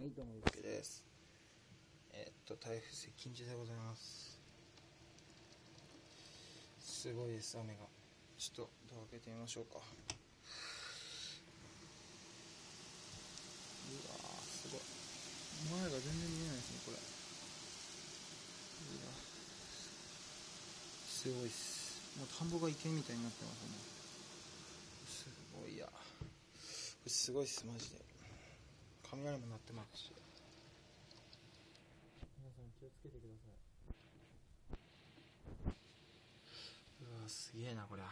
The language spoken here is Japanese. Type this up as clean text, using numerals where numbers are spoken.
はい、どうも、ゆうすけです。台風接近中でございます。すごいです、雨が。ちょっとドア開けてみましょうか。うわー、すごい。前が全然見えないですね、これ。うわ、すごいっす。もう田んぼが池みたいになってますね。すごいや。これすごいっす、マジで。雷も鳴ってますし。皆さん気をつけてください。うわ、すげえな、こりゃ。